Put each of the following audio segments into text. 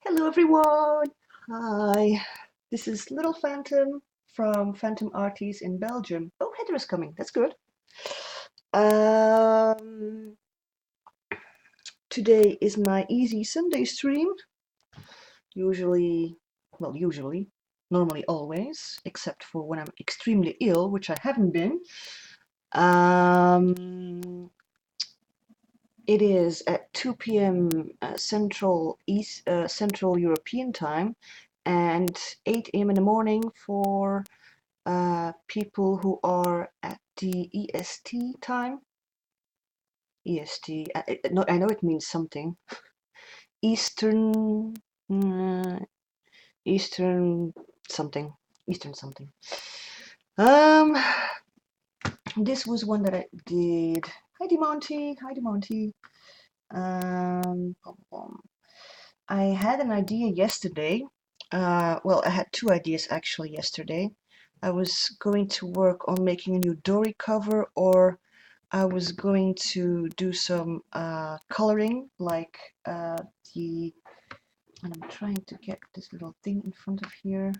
Hello everyone! Hi, this is Little Phantom from Phantom Arties in Belgium. Oh, Heather is coming, that's good. Um, Today is my easy Sunday stream. Normally always, except for when I'm extremely ill, which I haven't been. Um, it is at 2 p.m. Central European time and 8 a.m. in the morning for people who are at the EST time. EST, no, I know it means something. Eastern, uh, Eastern something, Eastern something. Um, this was one that I did. Hi, Demonty. Hi, Demonty. I had an idea yesterday. Well, I had two ideas actually yesterday. I was going to work on making a new dory cover, or I was going to do some coloring, like the, and I'm trying to get this little thing in front of here.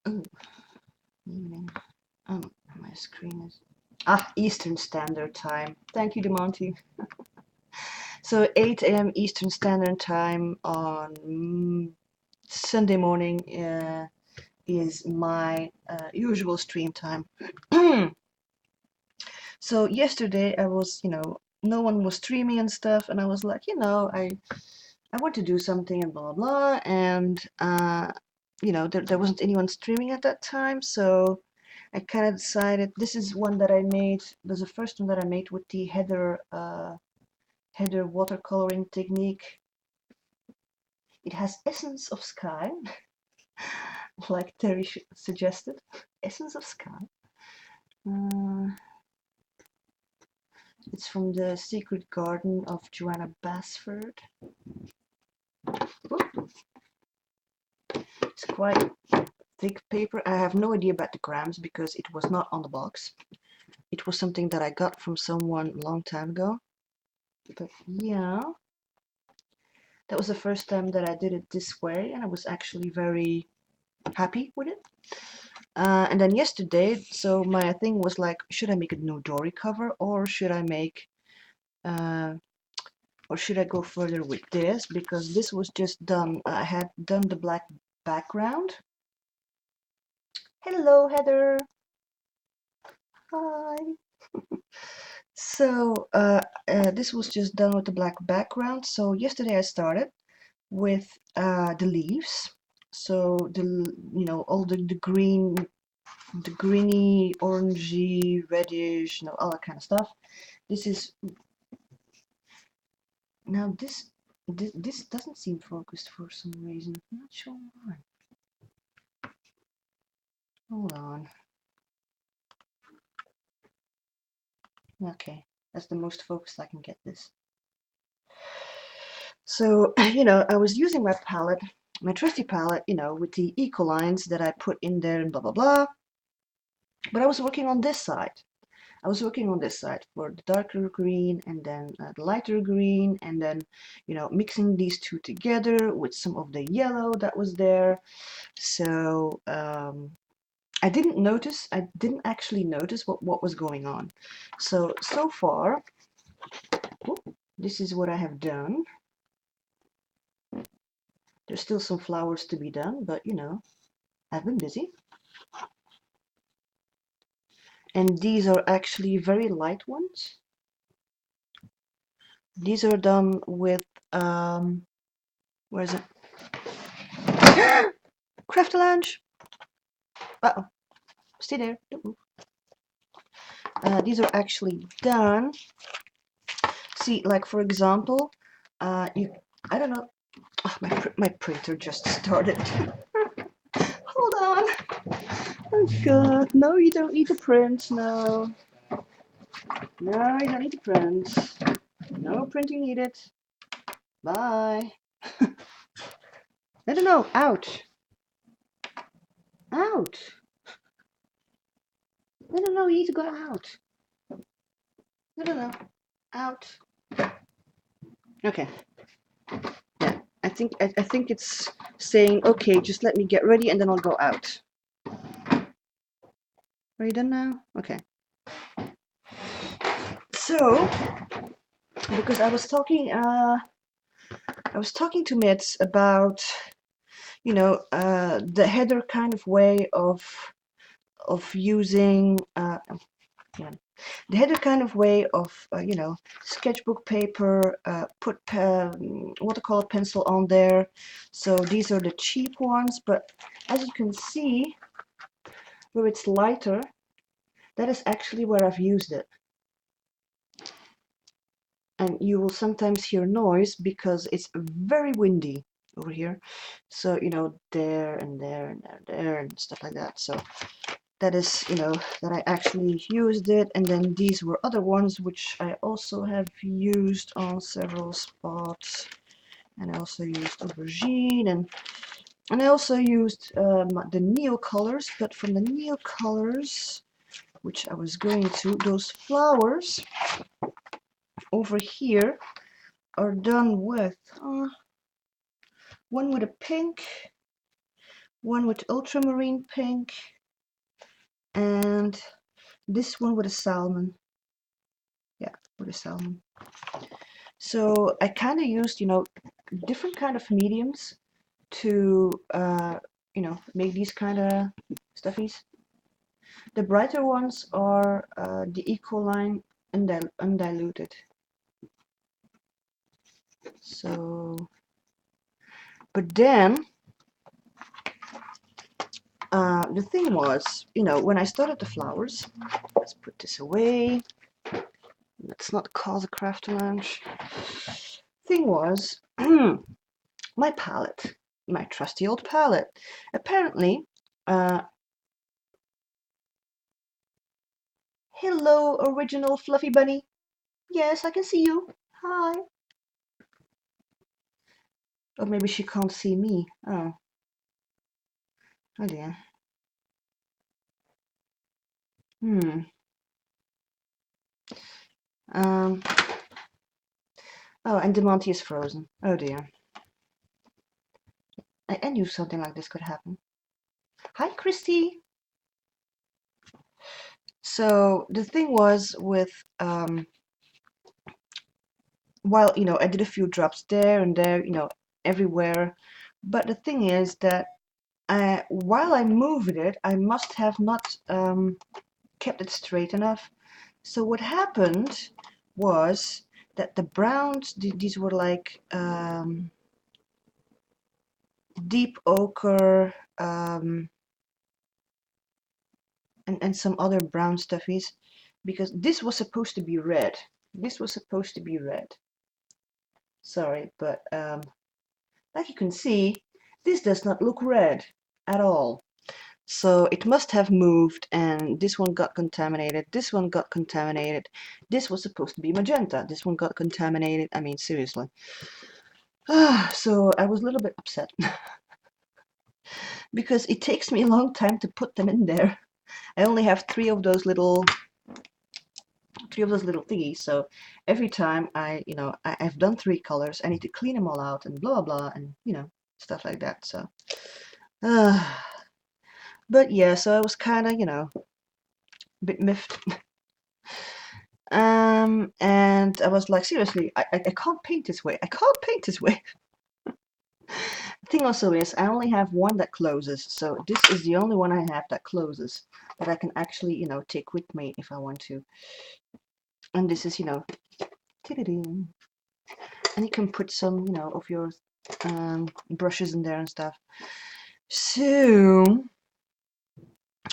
Oh, evening. Oh, my screen is, Eastern Standard Time. Thank you, Demonty. So 8 a.m. Eastern Standard Time on Sunday morning is my usual stream time. So yesterday I was, no one was streaming and stuff, and I was like, I want to do something and blah blah blah, and there wasn't anyone streaming at that time, so I kind of decided this is one that I made. There's the first one that I made with the header watercoloring technique. It has essence of sky, like Terry suggested, essence of sky. It's from the Secret Garden of Joanna Basford. It's quite thick paper. I have no idea about the grams because it was not on the box. It was something that I got from someone a long time ago. But yeah, that was the first time that I did it this way, and I was actually very happy with it. And then yesterday, so my thing was like, should I make a new dory cover, or should I go further with this? Because this was just done. I had done the black background. Hello, Heather. Hi. So this was just done with the black background. So yesterday I started with the leaves. So all the green, the greeny, orangey, reddish, all that kind of stuff. This is now this doesn't seem focused for some reason. I'm not sure why. Hold on. Okay, that's the most focused I can get this. So, I was using my palette, my trusty palette, with the eco lines that I put in there and blah, blah, blah. But I was working on this side. I was working on this side for the darker green and then the lighter green, and then, mixing these two together with some of the yellow that was there. So, I didn't actually notice what was going on. So far, this is what I have done. There's still some flowers to be done, but I've been busy. And these are actually very light ones. These are done with, where is it? Craft lunch. Uh-oh, stay there. Don't move. These are actually done. See, like for example, I don't know. Oh, my printer just started. Hold on. Oh God, no, you don't need to print. No, you don't need to print. No printing needed. Bye. No, ouch. Out. No, you need to go out. No, out. Okay. Yeah, I think it's saying, okay, just let me get ready and then I'll go out. Are you done now? Okay. So, because I was talking to Mitz about, you know, the header kind of way of using yeah, the header kind of way of you know, sketchbook paper, put watercolor pencil on there. So these are the cheap ones, but as you can see, where it's lighter, that is actually where I've used it. And you will sometimes hear noise because it's very windy over here. So, you know, there and there and there and stuff like that. So that is, you know, that I actually used it. And then these were other ones which I also have used on several spots. And I also used aubergine, and I also used the Neo colors. But from the Neo colors, which I was going to, those flowers over here are done with one with a pink, one with ultramarine pink, and this one with a salmon. Yeah, with a salmon. So I kind of used, you know, different kind of mediums to, you know, make these kind of stuffies. The brighter ones are the Ecoline undiluted. So, but then the thing was, you know, when I started the flowers, let's put this away. Let's not cause a craft lunch. Thing was, my palette, my trusty old palette, apparently, hello, original fluffy bunny. Yes, I can see you. Hi. Or maybe she can't see me. Oh. Oh dear. Hmm. Um. Oh, and Demonte is frozen. Oh dear. I knew something like this could happen. Hi, Christy. So the thing was with while, you know, I did a few drops there and there, you know, everywhere. But the thing is that while I moved it, I must have not kept it straight enough. So what happened was that the browns, these were like deep ochre and some other brown stuffies, because this was supposed to be red. This was supposed to be red. Sorry, but like you can see, this does not look red at all. So it must have moved, and this one got contaminated, this one got contaminated, this was supposed to be magenta, this one got contaminated. I mean, seriously. So I was a little bit upset because it takes me a long time to put them in there. I only have three of those little thingies, so every time I've done three colors, I need to clean them all out and blah blah, and you know, stuff like that. So but yeah, so I was kind of, you know, a bit miffed. And I was like, seriously, I can't paint this way. I can't paint this way. The thing also is, I only have one that closes, so this is the only one I have that closes that I can actually, you know, take with me if I want to. And this is, you know, and you can put some, you know, of your brushes in there and stuff. So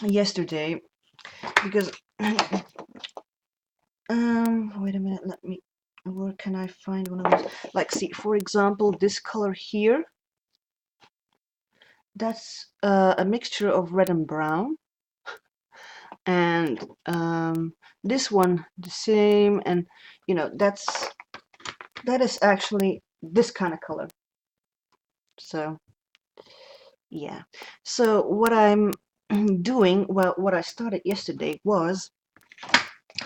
yesterday, because wait a minute, let me, where can I find one of those? Like, see, for example, this color here, that's a mixture of red and brown, and this one the same, and you know, that is actually this kind of color. So yeah, so what I'm doing, well, what I started yesterday was,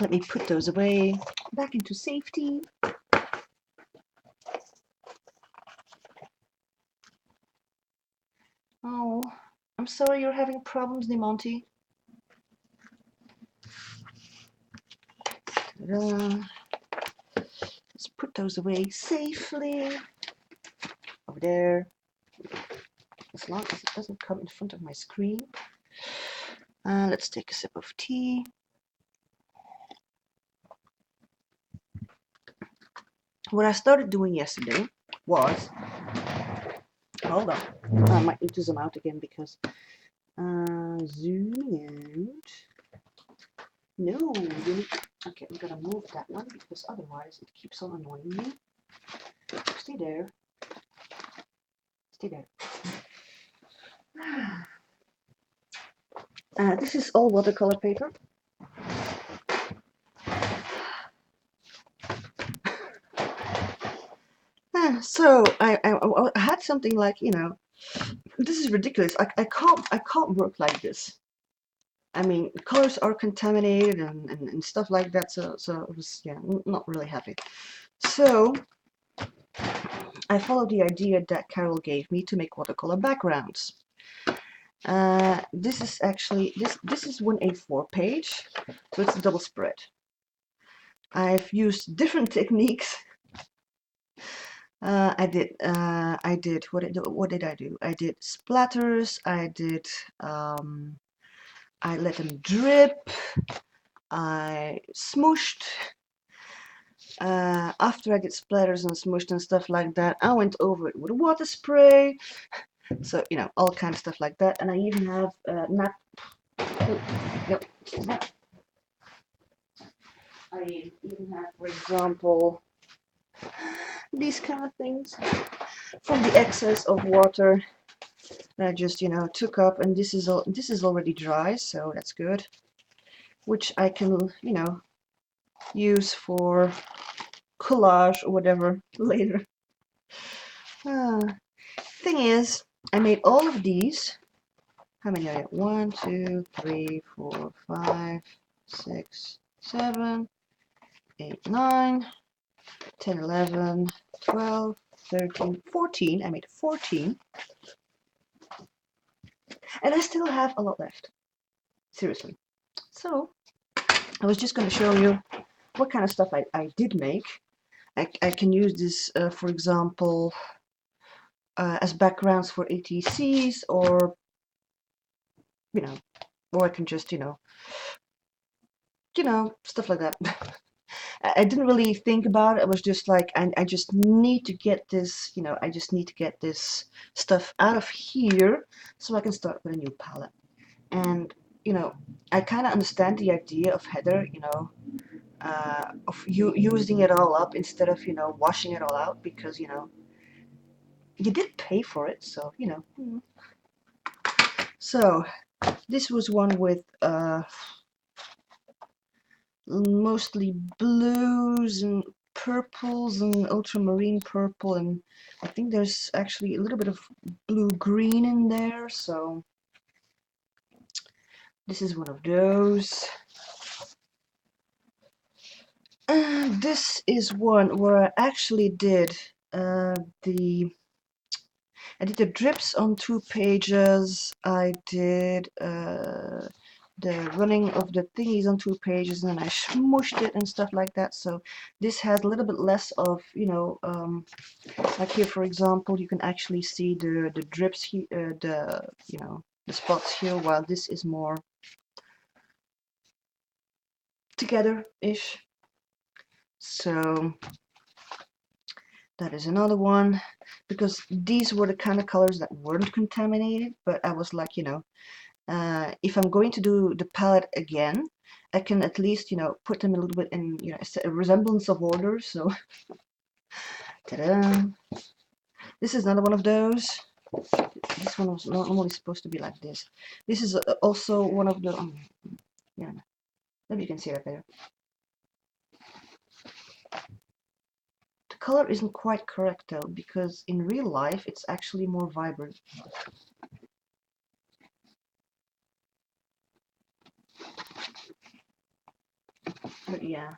let me put those away back into safety. Oh, I'm sorry you're having problems, Demonte. Let's put those away safely over there, as long as it doesn't come in front of my screen. Let's take a sip of tea. What I started doing yesterday was, hold on, I might need to zoom out again because zooming out. No, okay, I'm gonna move that one because otherwise it keeps on annoying me. Stay there. Stay there. This is all watercolor paper. So I had something like, you know, this is ridiculous. I can't work like this. I mean, colors are contaminated and stuff like that. So it was, yeah, not really happy. So I followed the idea that Carol gave me to make watercolor backgrounds. This is actually this is 1A4 page, so it's a double spread. I've used different techniques. I did what did I do? I did splatters. I let them drip. I smooshed. After I did splatters and smooshed and stuff like that, I went over it with a water spray. So, you know, all kind of stuff like that. And I even have I even have, for example, these kind of things from the excess of water that I just, you know, took up. And this is already dry, so that's good. Which I can, you know, use for collage or whatever later. Thing is, I made all of these. How many are there? 1, 2, 3, 4, 5, 6, 7, 8, 9, 10, 11, 12, 13, 14. I made 14. And I still have a lot left. Seriously. So, I was just going to show you what kind of stuff I did make. I can use this, for example, as backgrounds for ATCs, or, you know, or I can just, you know, stuff like that. I didn't really think about it. I was just like, I just need to get this, you know, I just need to get this stuff out of here so I can start with a new palette. And, you know, I kind of understand the idea of Heather, you know, of you using it all up instead of, you know, washing it all out, because, you know, you did pay for it, so, you know. So, this was one with mostly blues and purples and ultramarine purple, and I think there's actually a little bit of blue-green in there, so this is one of those. And this is one where I actually did the drips on 2 pages. I did the running of the thingies on 2 pages, and then I smooshed it and stuff like that. So this has a little bit less of, you know, like here, for example, you can actually see the drips here, the, you know, the spots here, while this is more together-ish. So that is another one, because these were the kind of colors that weren't contaminated, but I was like, you know, if I'm going to do the palette again, I can at least, you know, put them a little bit in, you know, a resemblance of order. So, ta-da! This is another one of those. This one was normally supposed to be like this. This is also one of the, yeah, maybe you can see that there. The color isn't quite correct though, because in real life it's actually more vibrant. But yeah.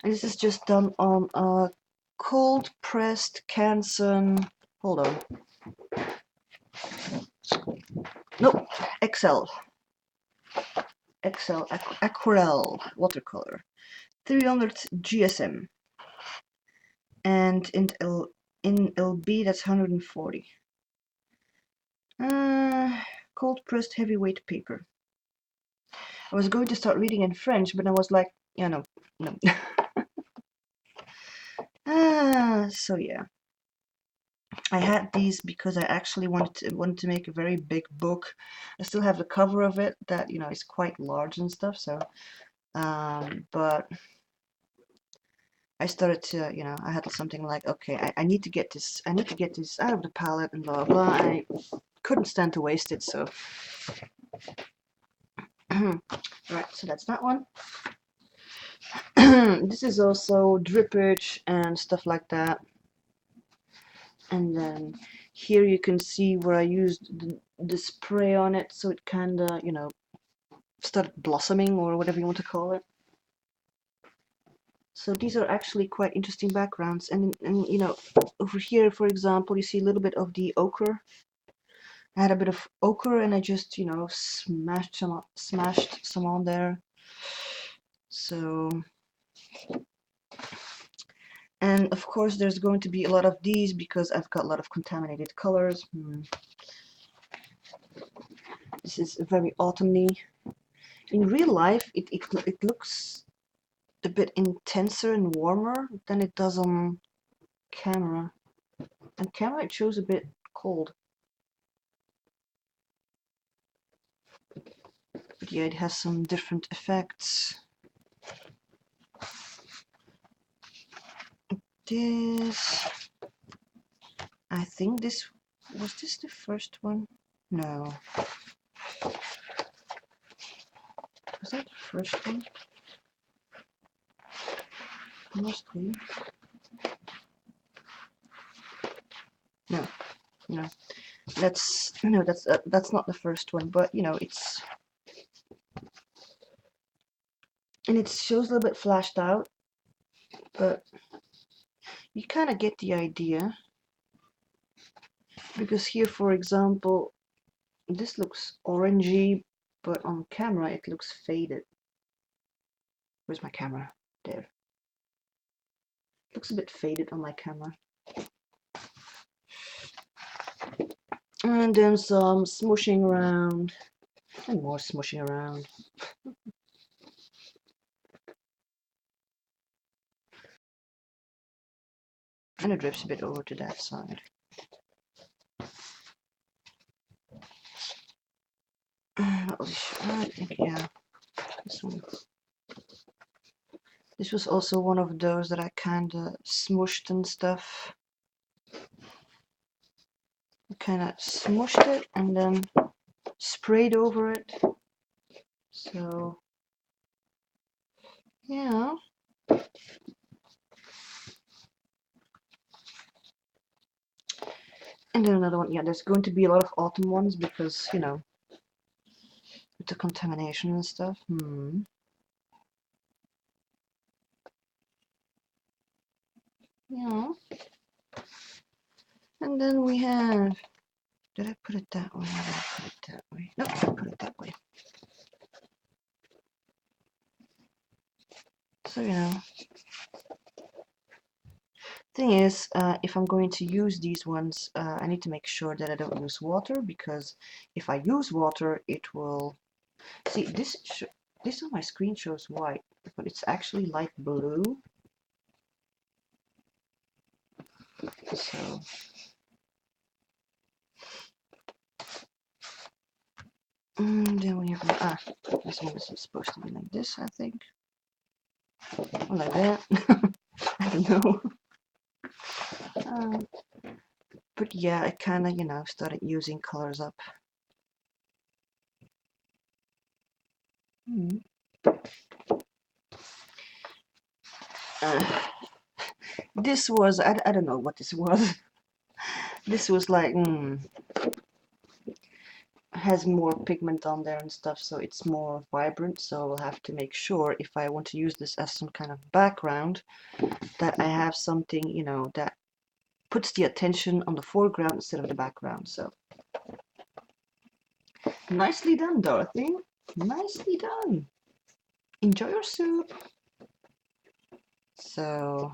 And this is just done on a cold pressed Canson. Hold on. Nope, XL. XL Aquarelle Watercolor. 300 GSM. And in LB that's 140. Cold pressed heavyweight paper. I was going to start reading in French, but I was like, yeah, no. So yeah, I had these because I actually wanted to make a very big book. I still have the cover of it that is quite large and stuff. So, but I started to I had something like, okay, I need to get this. I need to get this out of the palette and blah blah blah. I couldn't stand to waste it, so. Right, so that's that one. This is also drippage and stuff like that. And then here you can see where I used the spray on it, so it kind of, started blossoming or whatever you want to call it. So these are actually quite interesting backgrounds. And over here, for example, you see a little bit of the ochre. I had a bit of ochre and I just, smashed some on there. So, and of course there's going to be a lot of these because I've got a lot of contaminated colors. This is very autumny. In real life, it looks a bit intenser and warmer than it does on camera. On camera it shows a bit cold. But yeah, it has some different effects. This, I think this, was this the first one? No. Was that the first one? Mostly. No, no. That's not the first one, but it's, and it shows a little bit flashed out, but you kind of get the idea. Because here, for example, this looks orangey, but on camera it looks faded. Where's my camera? There. It looks a bit faded on my camera. And then some smooshing around. And more smooshing around. And it drips a bit over to that side. I think, yeah, this one. This was also one of those that I kind of smooshed and stuff. I kind of smooshed it and then sprayed over it. So, yeah. And then another one. Yeah, there's going to be a lot of autumn ones because, with the contamination and stuff. Yeah. And then we have, did I put it that way? Did I put it that way? Nope, I put it that way. So, thing is, if I'm going to use these ones, I need to make sure that I don't use water, because if I use water, it will, see, this on my screen shows white, but it's actually light blue. So, and then we have, this one is supposed to be like this, I think. Or like that. I don't know. But yeah, I kind of, started using colors up. This was, I don't know what this was. This was like, has more pigment on there and stuff, so it's more vibrant. So I'll have to make sure, if I want to use this as some kind of background, that I have something, that puts the attention on the foreground instead of the background. So Nicely done, Dorothy. Nicely done. Enjoy your soup. So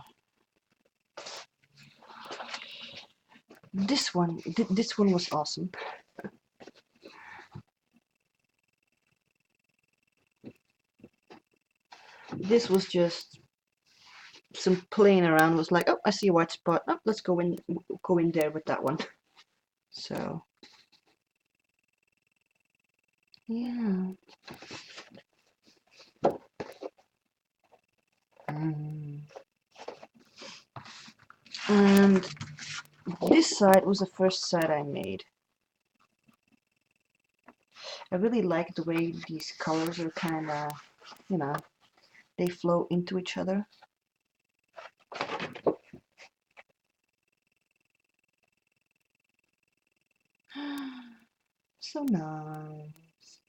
this one was awesome. This was just some playing around. Was like, oh, I see a white spot. Oh, let's go in there with that one. So yeah. And this side was the first side I made. I really like the way these colors are kind of, you know, they flow into each other. So nice.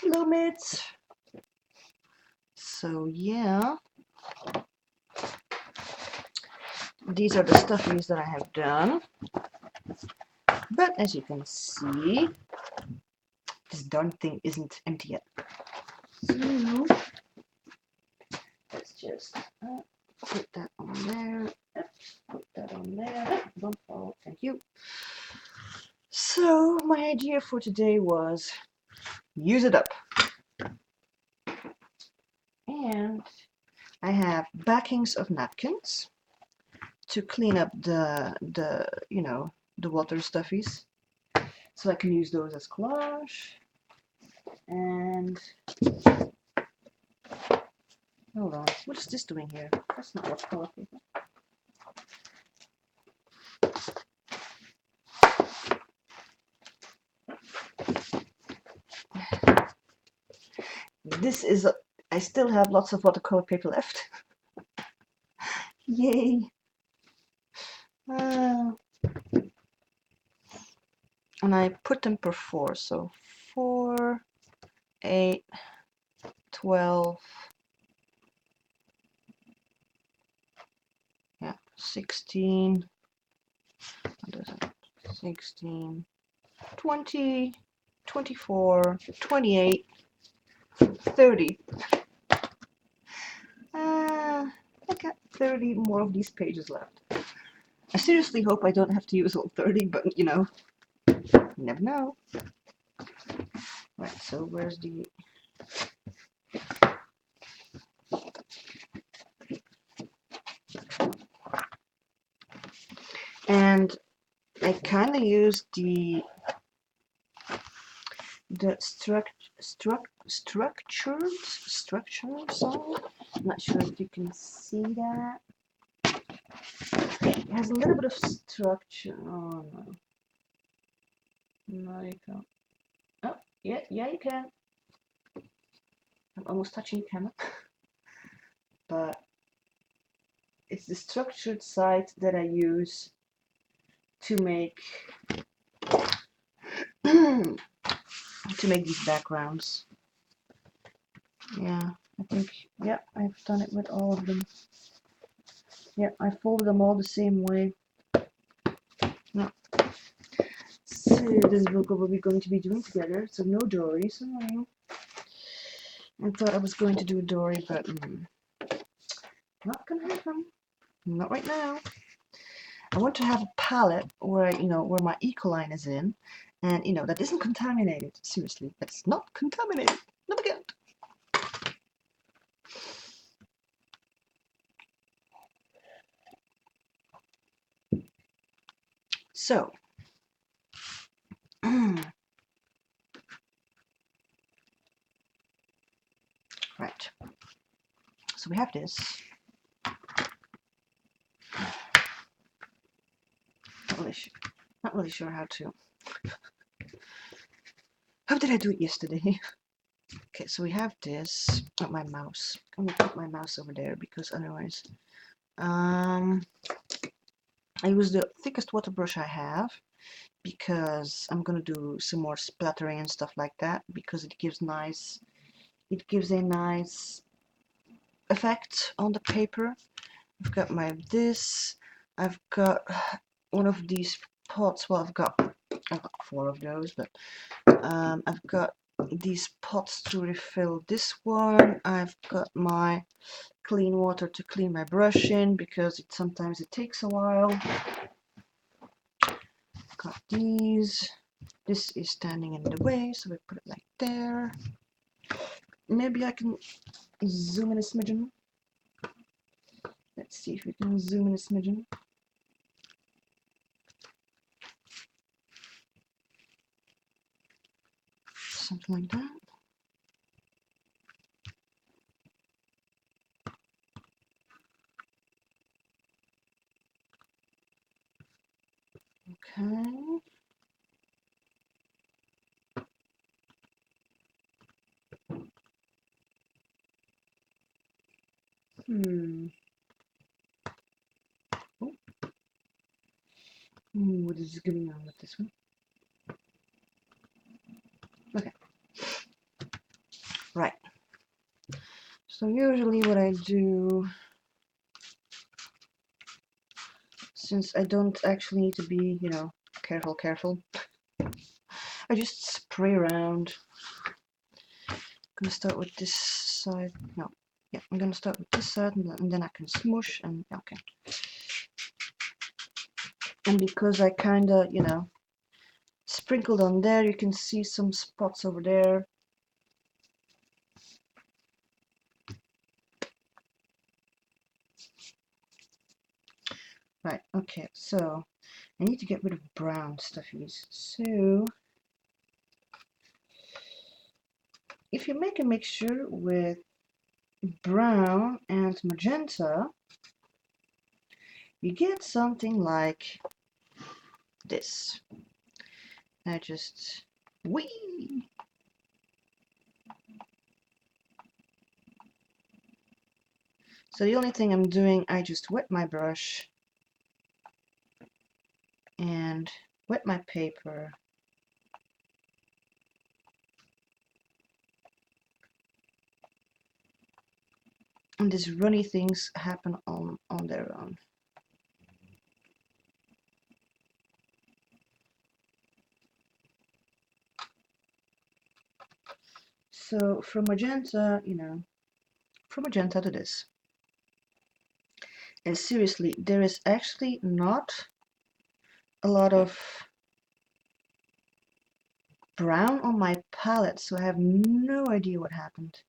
Hello, mates. So yeah, these are the stuffies that I have done. But as you can see, this darn thing isn't empty yet. So let's just put that on there. Put that on there. Don't fall. Thank you. So my idea for today was use it up. And I have backings of napkins to clean up the water stuffies, so I can use those as collage. And hold on, what is this doing here? That's not watercolor paper. This is I still have lots of watercolor paper left. Yay! And I put them per 4, so 4, 8, 12, yeah, 16, what is it? 16, 20, 24, 28, 30. I got 30 more of these pages left. I seriously hope I don't have to use all 30, but you know, you never know. Right, so where's the... And I kind of used the structure song. I'm not sure if you can see that. It has a little bit of structure. Oh no. No, you can't. Oh, yeah, you can. I'm almost touching the camera. But it's the structured side that I use to make these backgrounds. Yeah, I think, yeah, I've done it with all of them. Yeah, I folded them all the same way. Yeah. So this is what we're going to be doing together. So no dory. So I thought I was going to do a dory, but not gonna happen. Not right now. I want to have a palette where where my ecoline is in, and that isn't contaminated. Seriously, that's not contaminated. Not again. So, right. So we have this. Not really sure how to. How did I do it yesterday? Okay, so we have this. Not my mouse. I'm gonna put my mouse over there because otherwise, I use the thickest water brush I have because I'm gonna do some more splattering and stuff like that because it gives a nice effect on the paper. I've got I've got one of these pots. Well, I've got I've got 4 of those, but I've got these pots to refill this one. I've got my clean water to clean my brush in because sometimes it takes a while. Got these. This is standing in the way, so we put it like there. Maybe I can zoom in a smidgen. Let's see if we can zoom in a smidgen. Something like that. Okay. Oh. What is going on with this one? Okay. Right. So usually what I do, since I don't actually need to be, you know, careful, I just spray around. I'm gonna start with this side. No, yeah, I'm gonna start with this side, and then I can smoosh, and okay. And because I kinda, you know, sprinkled on there, you can see some spots over there. Right, okay, so I need to get rid of brown stuffies. So if you make a mixture with brown and magenta, you get something like this. I just whee. So the only thing I'm doing, I just wet my brush and wet my paper. And these runny things happen on their own. So from magenta, you know, from magenta to this. And seriously, there is actually not a lot of brown on my palette, so I have no idea what happened.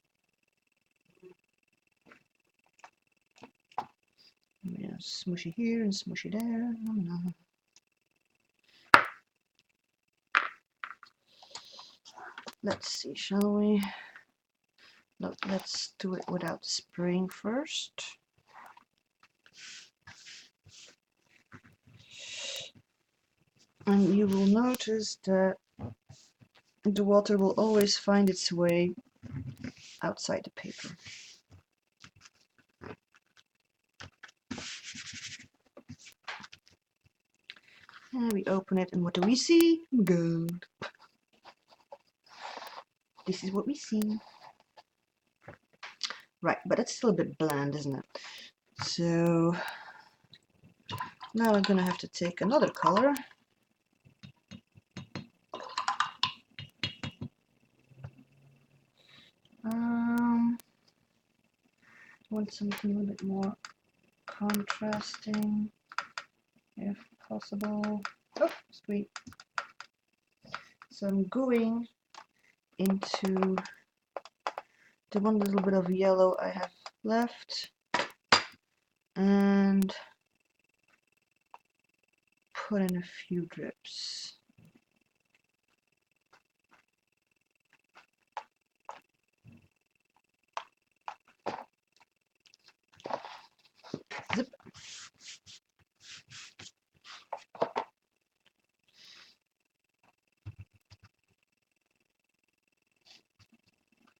Yeah, smushy here and smushy there. No. Let's see, shall we? No, let's do it without spraying first. And you will notice that the water will always find its way outside the paper. And we open it, and what do we see? Gold. This is what we see. Right, but it's still a bit bland, isn't it? So now I'm gonna have to take another color. Want something a little bit more contrasting, if possible. Oh, sweet. So I'm going into the one little bit of yellow I have left and put in a few drips. Zip.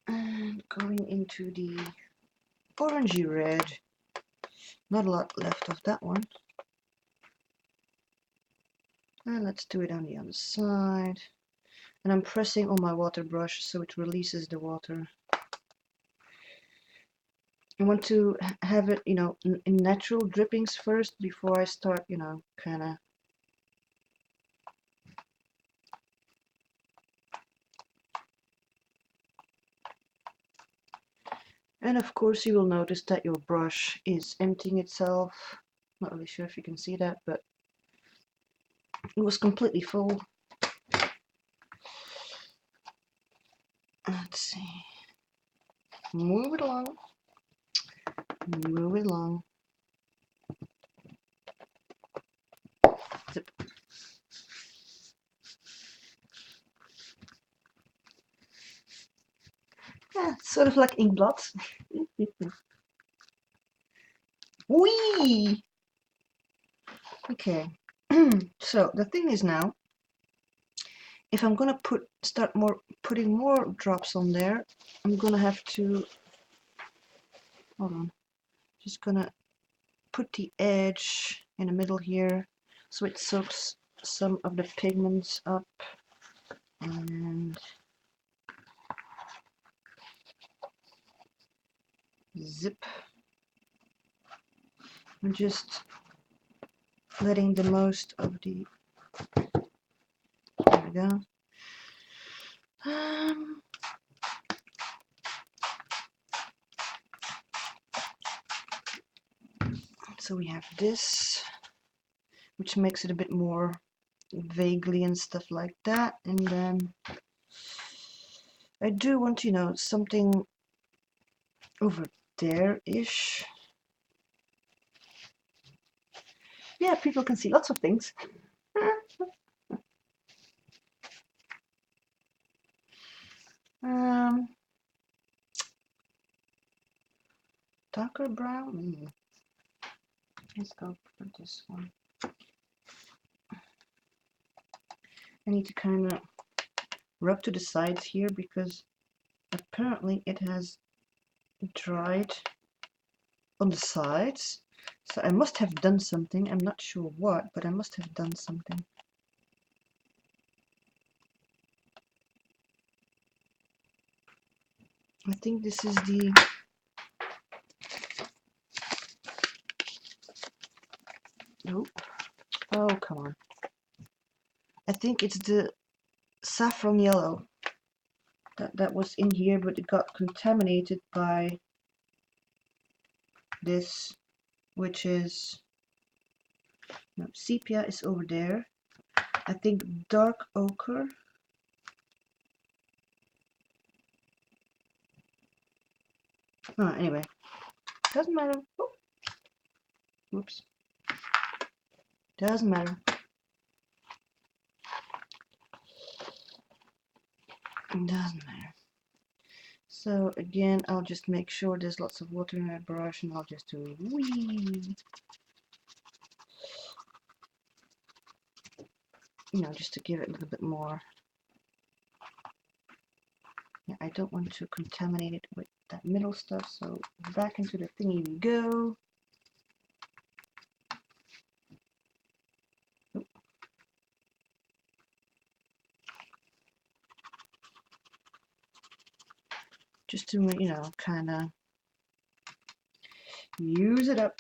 And going into the orangey red. Not a lot left of that one. And let's do it on the other side. And I'm pressing on my water brush so it releases the water. I want to have it, you know, in natural drippings first before I start, you know, kind of And of course you will notice that your brush is emptying itself. Not really sure if you can see that, but it was completely full. Let's see. Move it along. Move it along. Zip. Yeah, sort of like ink blots. Whee! Okay. So the thing is now, if I'm gonna start putting more drops on there, I'm gonna have to, hold on, just gonna put the edge in the middle here so it soaks some of the pigments up, and zip. I'm just letting the most of the, there we go. So we have this, which makes it a bit more vaguely and stuff like that, and then I do want, you know, something over there-ish. Yeah, people can see lots of things. Darker brown. Let's go for this one. I need to kind of rub to the sides here because apparently it has dried on the sides. So I must have done something. I'm not sure what, but I must have done something. I think this is the, nope. Oh, come on. I think it's the saffron yellow that was in here, but it got contaminated by this, which is, no, sepia is over there. I think dark ochre. Oh, anyway, doesn't matter. Oh. Whoops. Doesn't matter. Doesn't matter. So again, I'll just make sure there's lots of water in my brush, and I'll just do wee. You know, just to give it a little bit more. Yeah, I don't want to contaminate it with that middle stuff, so back into the thingy we go. Just to, you know, kind of use it up.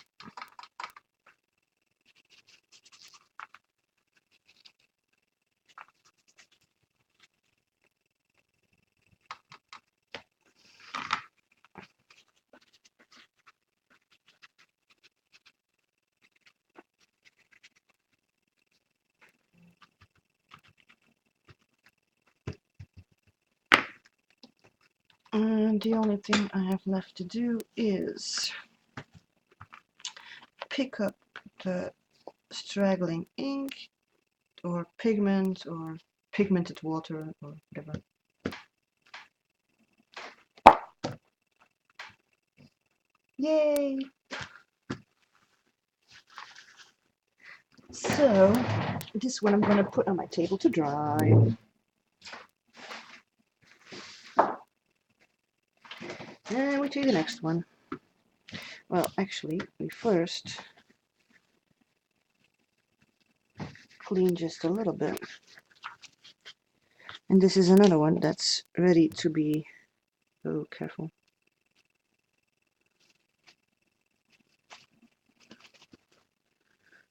And the only thing I have left to do is pick up the straggling ink or pigment or pigmented water or whatever. Yay! So this one I'm going to put on my table to dry. And we do the next one. Well, actually, we first clean just a little bit. And this is another one that's ready to be, oh, careful.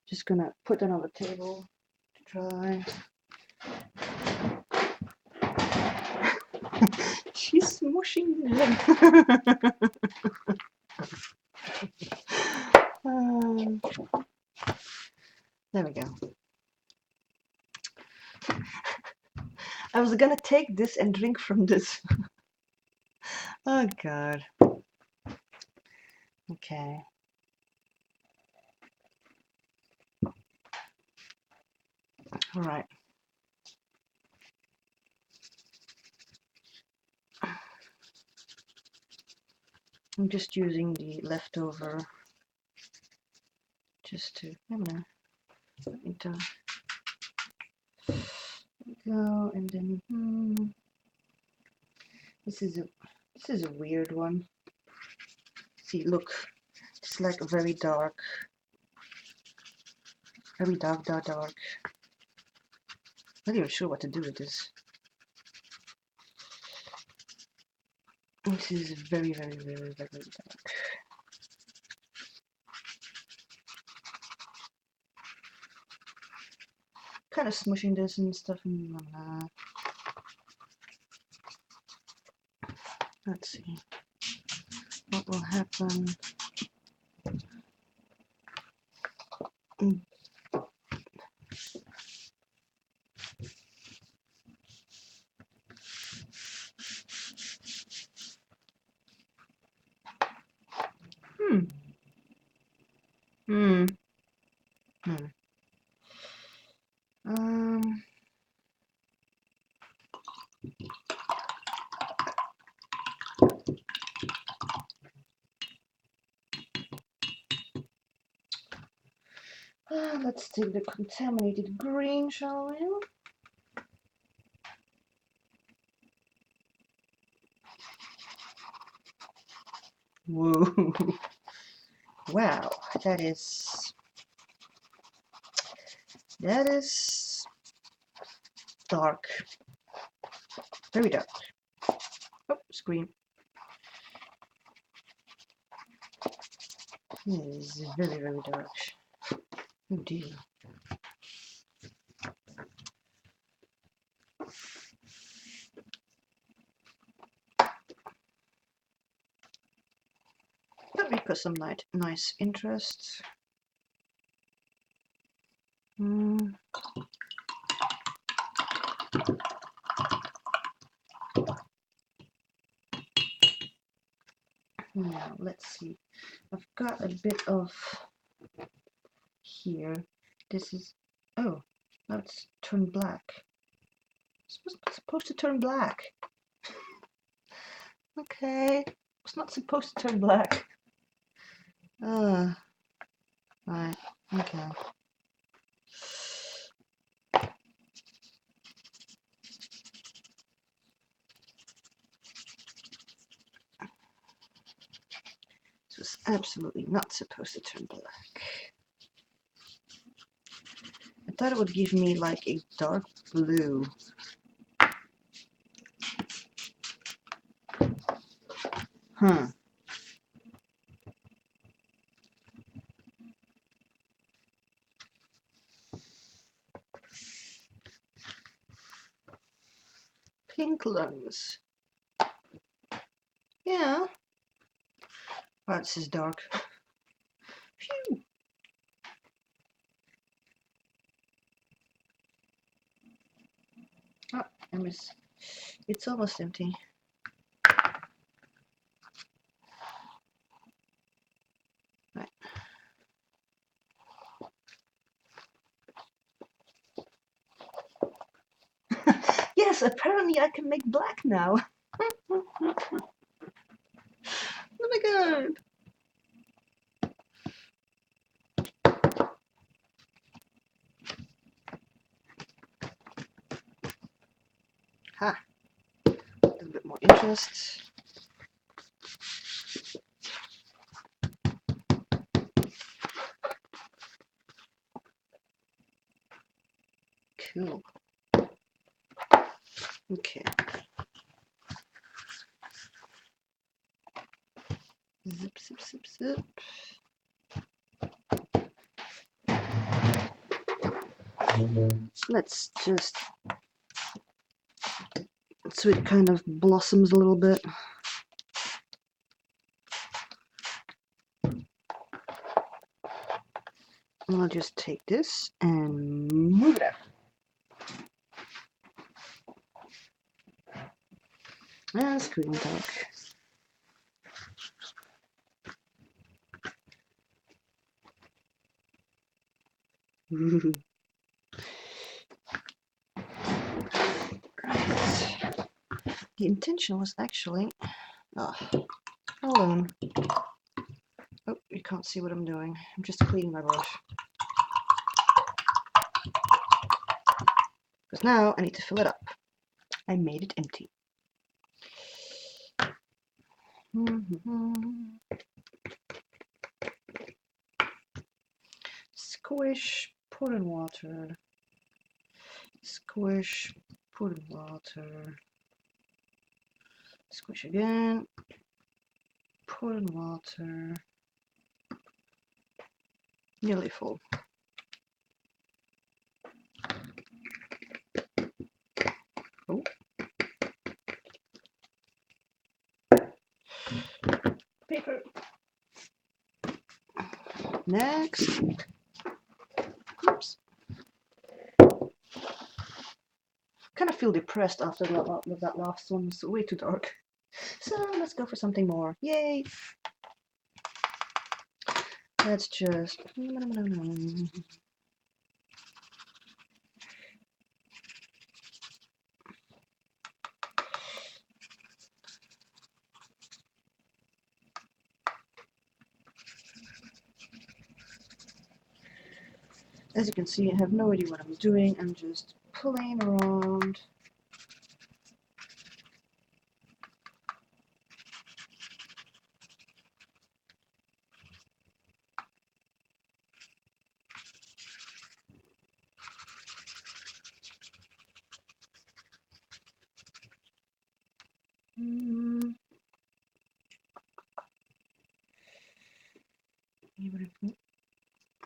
Just gonna put that on the table to dry. She's smushing them. There we go. I was gonna take this and drink from this. Oh god. Okay. All right. I'm just using the leftover just to, go, and then this is a weird one. See, look, it's like very dark, dark. Not even sure what to do with this. This is very, very, very, very dark. Kind of smushing this and stuff, and let's see what will happen. Let's take the contaminated green, shall we? Whoa. Wow, that is dark. Very dark. Oh, screen. It is very, very dark. Oh dear. But because some nice interest. Now let's see. I've got a bit of here. This is, oh, now it's turned black. It's not supposed to turn black. Okay, it's not supposed to turn black. Right, okay. This was absolutely not supposed to turn black. I thought it would give me like a dark blue. Huh. Pink lungs. Yeah. Wow, this is dark. Phew. Oh, I miss. It's almost empty. Right. Yes, apparently I can make black now. Oh my god. Ha. A little bit more interest. Cool. Okay. Zip, zip, zip, zip. Let's just so it kind of blossoms a little bit. I'll just take this and move it up. And screen talk. Right. The intention was actually, oh, hold on. Oh, you can't see what I'm doing. I'm just cleaning my brush. Because now I need to fill it up. I made it empty. Squish, put in water. Squish, put in water. Squish again. Put in water. Nearly full. Oh. Paper. Next. Oops. Kind of feel depressed after that last one. It's way too dark. So let's go for something more. Yay! Let's just. As you can see, I have no idea what I'm doing. I'm just playing around.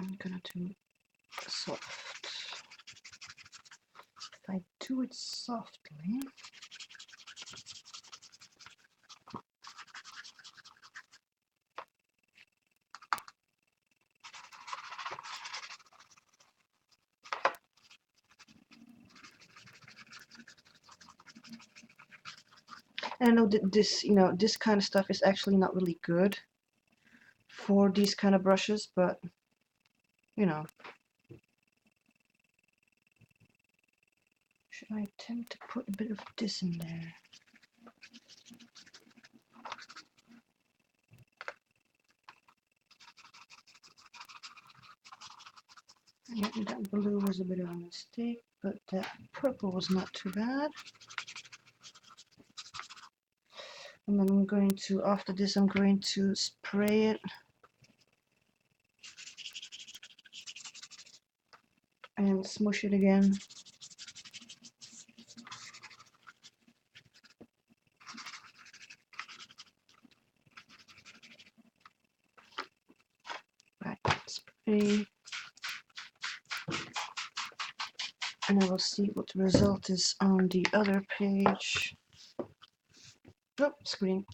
I'm gonna do soft. If I do it softly, and I know that this, this kind of stuff is actually not really good for these kind of brushes, but should I attempt to put a bit of this in there? Yeah, that blue was a bit of a mistake, but that purple was not too bad. And then I'm going to, after this, I'm going to spray it and smush it again. Right, spray. And I will see what the result is on the other page. Oh, screen.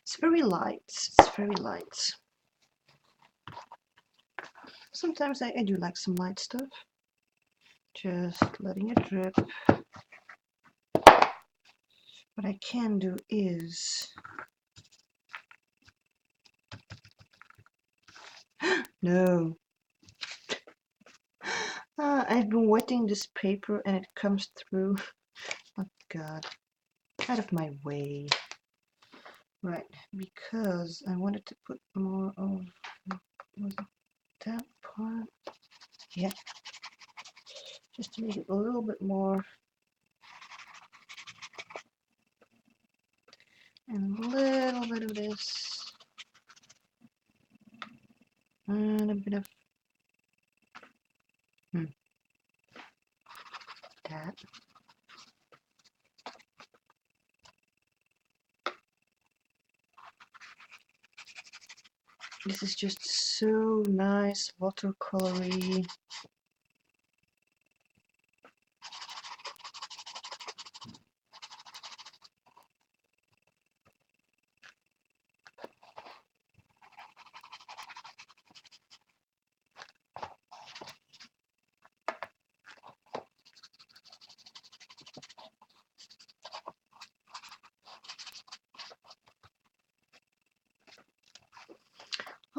It's very light. It's very light. Sometimes I do like some light stuff. Just letting it drip. What I can do is... No. I've been wetting this paper and it comes through. Oh God. Out of my way. Right, because I wanted to put more of... Was it that part? Yeah. Just to make it a little bit more... And a little bit of this. And a bit of... that. This is just so nice, watercolory.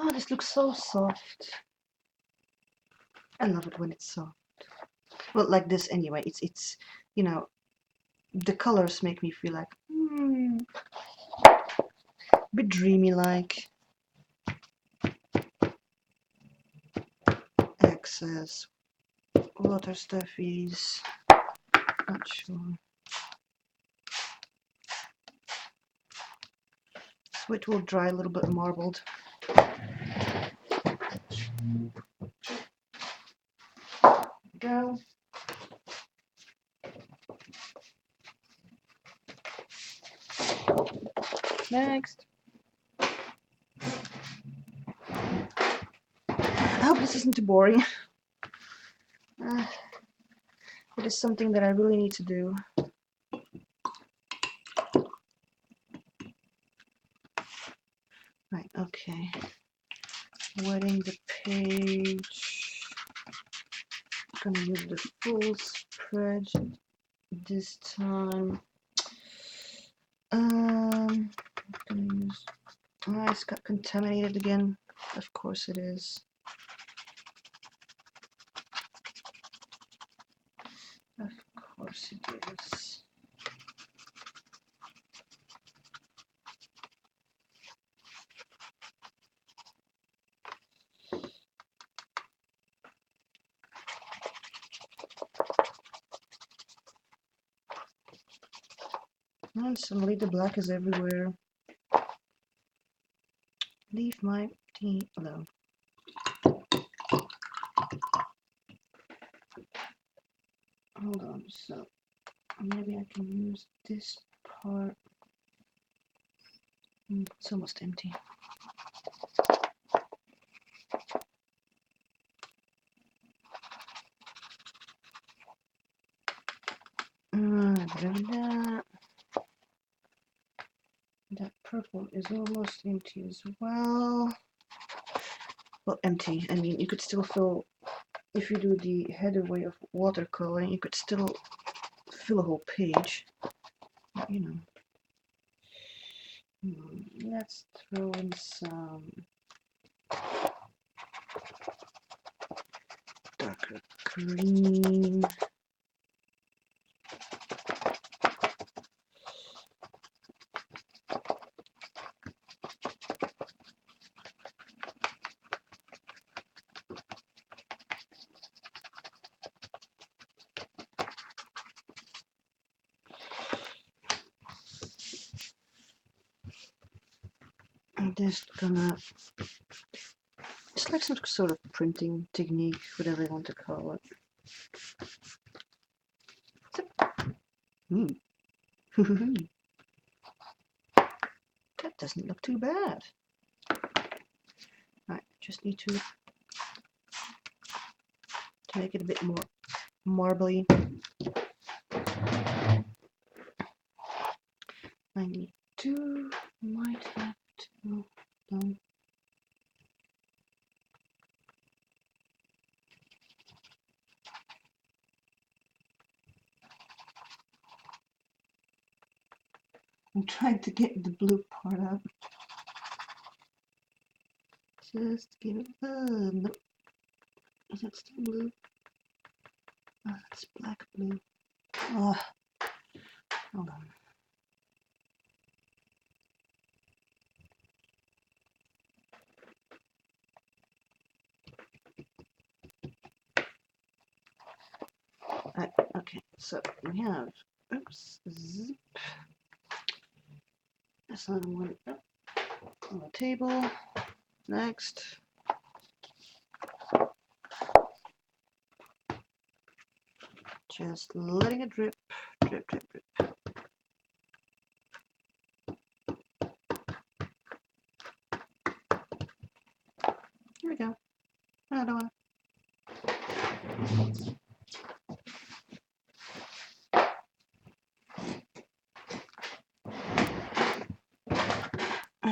Oh, this looks so soft. I love it when it's soft. Well, like this anyway. It's you know, the colors make me feel like a bit dreamy like. Excess water stuffies. Not sure. So it will dry a little bit marbled. Go. Next. I hope this isn't too boring. It is something that I really need to do. Right, okay. Wetting the page. I'm gonna use the full spread this time. I'm gonna use. Oh, it's got contaminated again. Of course it is. Of course it is. And suddenly the black is everywhere. Leave my tea alone. Hold on, so maybe I can use this part. It's almost empty. That purple is almost empty as well. Well, empty. I mean, you could still fill, if you do the header way of watercoloring, you could still fill a whole page. You know. Let's throw in some darker green. I'm just gonna, it's like some sort of printing technique, whatever you want to call it. That doesn't look too bad. Right, just need to make it a bit more marbly. I need to, might have to, I'm trying to get the blue part out. Just give it, no. Is that still blue? Oh, that's black blue. Oh, hold on. Okay, so we have, oops, zip. That's another one on the table. Next. Just letting it drip, drip, drip, drip.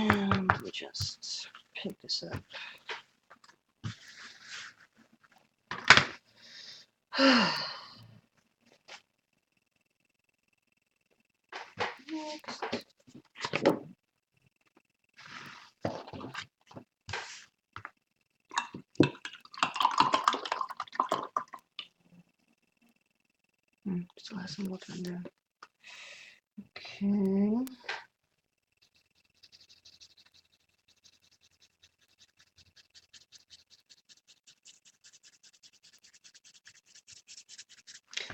And we just pick this up. Next. Still has some water in there. Okay.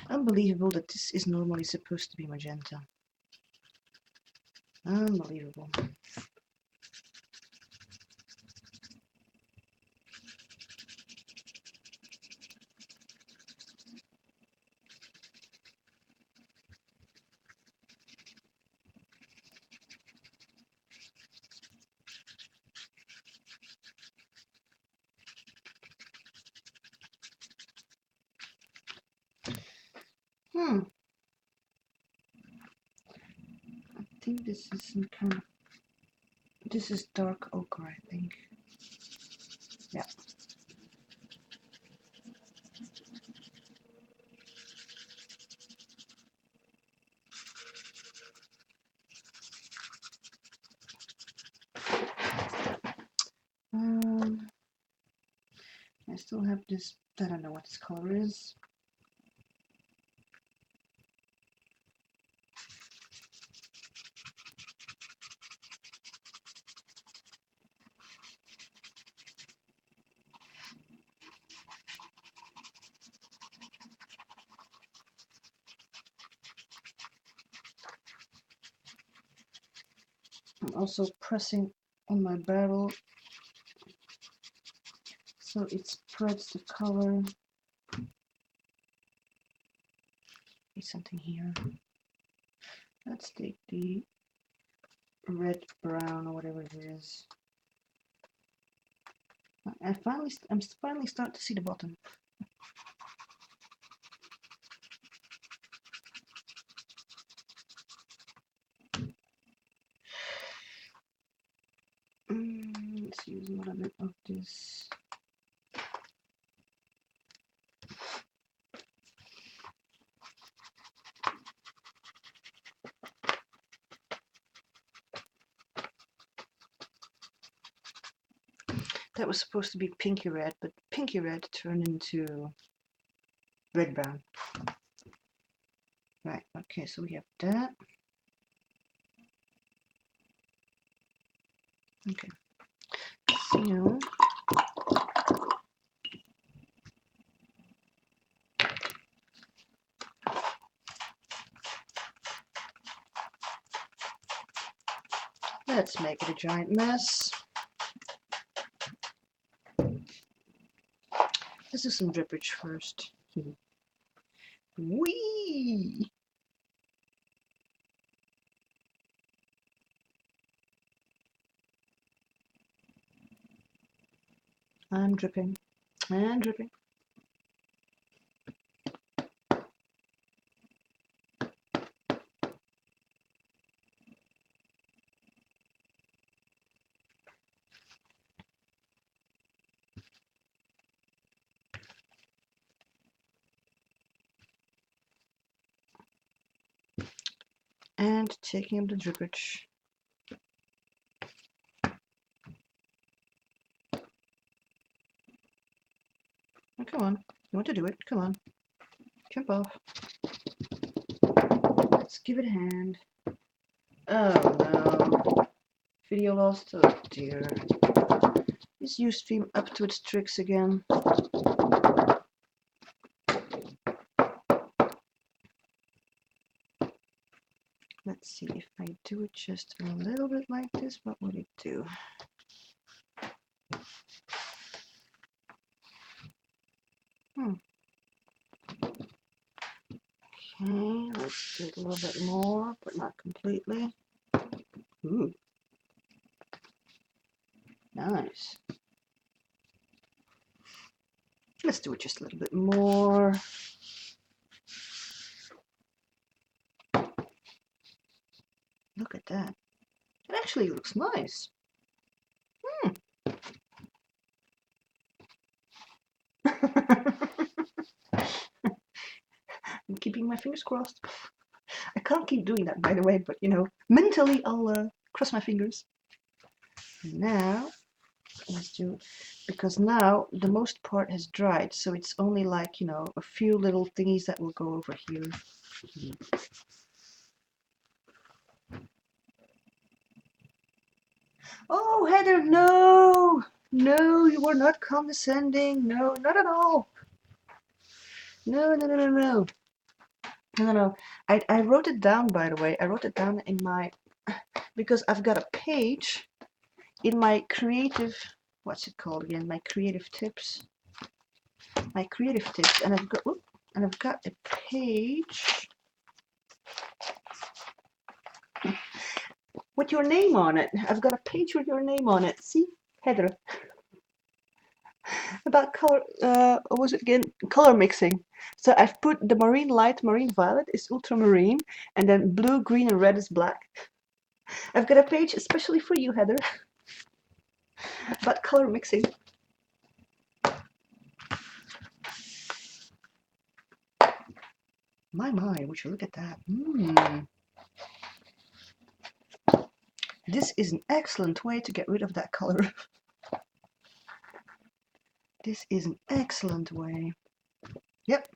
Unbelievable that this is normally supposed to be magenta. Unbelievable. I think this is some kind of... This is dark ochre, I think. Yeah. I still have this, I don't know what this color is. I'm also pressing on my barrel so it spreads the color. There's something here. Let's take the red brown or whatever it is. I'm finally starting to see the bottom. Let's use a little bit of this. That was supposed to be pinky red, but pinky red turned into red brown. Right, okay, so we have that. Okay, so let's make it a giant mess. Let's do some drippage first. Whee! I'm dripping and dripping. And taking up the drippage. Oh, come on, you want to do it? Come on, jump off. Let's give it a hand. Oh no, video lost. Oh dear. Is Ustream up to its tricks again? Let's see, if I do it just a little bit like this, what would it do? Okay, let's do it a little bit more, but not completely. Ooh. Nice. Let's do it just a little bit more. Look at that. It actually looks nice. keeping my fingers crossed. I can't keep doing that, by the way, but you know, mentally I'll cross my fingers. Now, let's do, because now the most part has dried, so it's only like, you know, a few little thingies that will go over here. Oh, Heather, no! No, you were not condescending. No, not at all. No, no, no, no, no. No, no, no. I wrote it down, by the way. I wrote it down in my, because I've got a page in my creative, what's it called again? My creative tips. My creative tips. And I've got, whoop, and I've got a page with your name on it. I've got a page with your name on it. See? Heather. About color, what was it again? Color mixing. So I've put the marine light, marine violet is ultramarine, and then blue, green, and red is black. I've got a page especially for you, Heather, about color mixing. My, would you look at that? This is an excellent way to get rid of that color. This is an excellent way. Yep,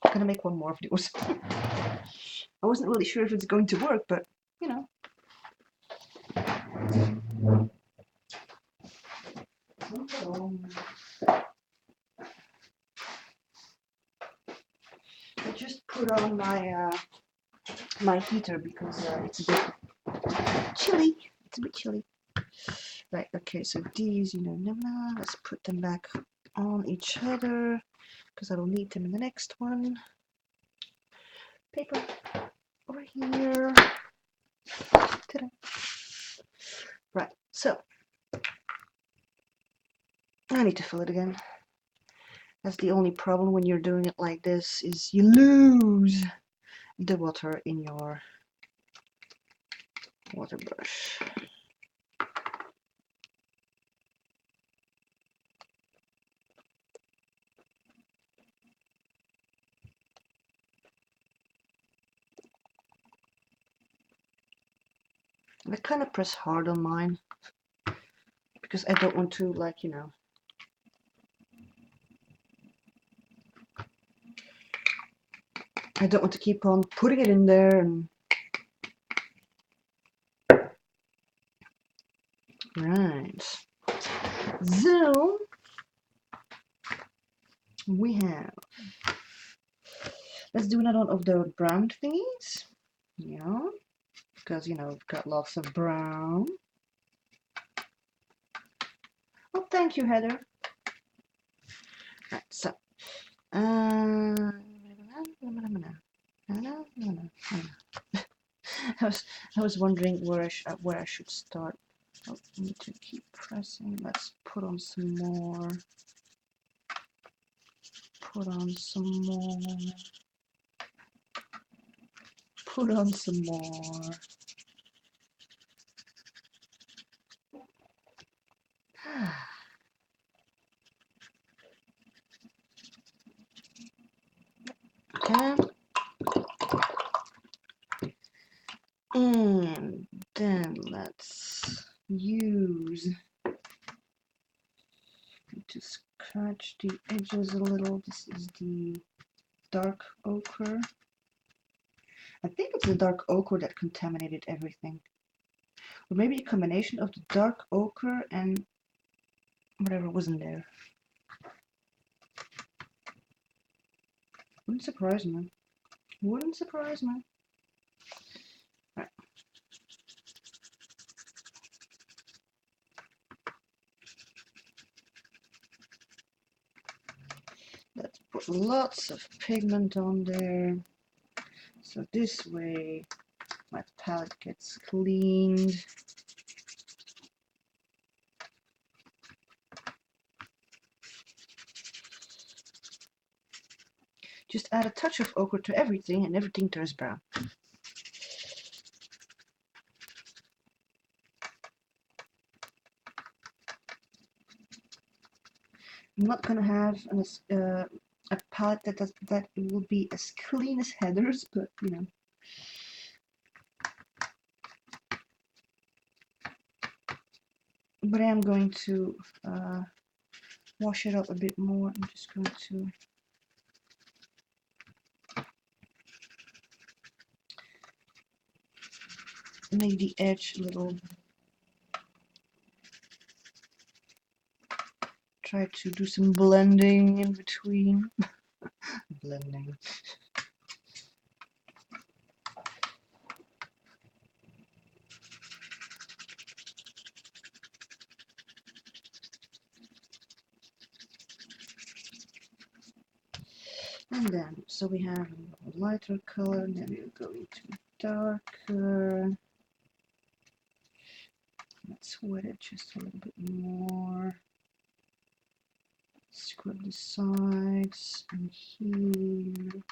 I'm gonna make one more of those. I wasn't really sure if it's going to work, but you know. I just put on my my heater because it's a bit chilly. It's a bit chilly. Right, okay, so these, you know, let's put them back on each other because I will need them in the next one. Paper over here. Ta-da. Right, so I need to fill it again. That's the only problem when you're doing it like this, is you lose the water in your water brush. I kind of press hard on mine because I don't want to, like, you know, I don't want to keep on putting it in there and right. So we have, let's do another one of the brown thingies. Yeah, because you know we've got lots of brown. Oh, thank you, Heather. Right, so I was wondering where I should start. I need to keep pressing. Let's put on some more. Put on some more. Put on some more. Okay. And then let's use to scratch the edges a little. This is the dark ochre. I think it's the dark ochre that contaminated everything. Or maybe a combination of the dark ochre and whatever was in there. Wouldn't surprise me. Wouldn't surprise me. Right. Let's put lots of pigment on there. So this way my palette gets cleaned. Just add a touch of ochre to everything and everything turns brown. I'm not going to have a palette that will be as clean as headers, but you know. But I am going to wash it up a bit more. I'm just going to make the edge a little, try to do some blending in between. Blending. And then, so we have a lighter color, and then we'll go into darker. Let's wet it just a little bit more. Scrub the sides and here.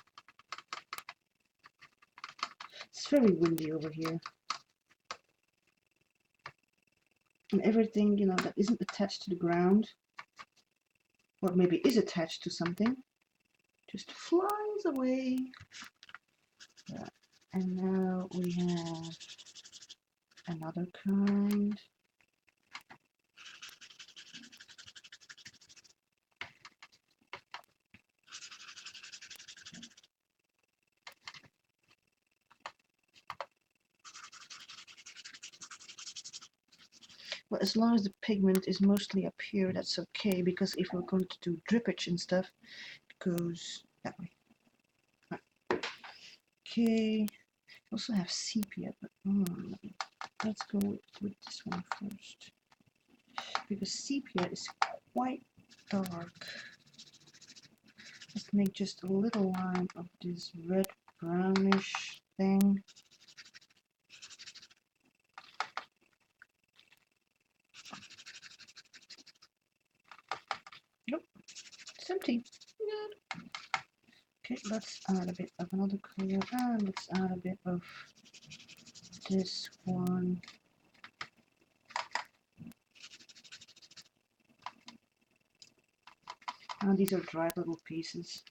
It's very windy over here. And everything, you know, that isn't attached to the ground, or maybe is attached to something, just flies away. Yeah. And now we have another kind. Well, as long as the pigment is mostly up here, that's okay, because if we're going to do drippage and stuff, it goes that way. Right. Okay, we also have sepia, but let's go with this one first, because sepia is quite dark. Let's make just a little line of this red brownish thing. Nope, it's empty. Good. Okay, let's add a bit of another color, and let's add a bit of this one. And these are dried little pieces.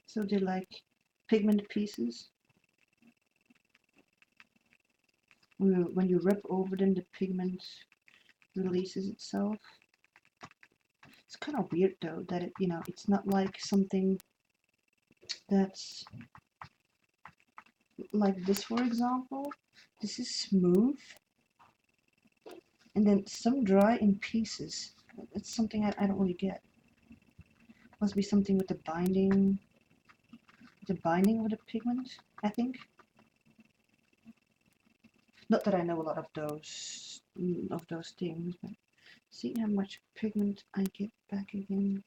So they're like pigment pieces. When you rub over them, the pigment releases itself. It's kind of weird though that it, you know, it's not like something that's like this, for example. This is smooth, and then some dry in pieces. It's something I don't really get. Must be something with the binding of the pigment, I think. Not that I know a lot of those things, but see how much pigment I get back again.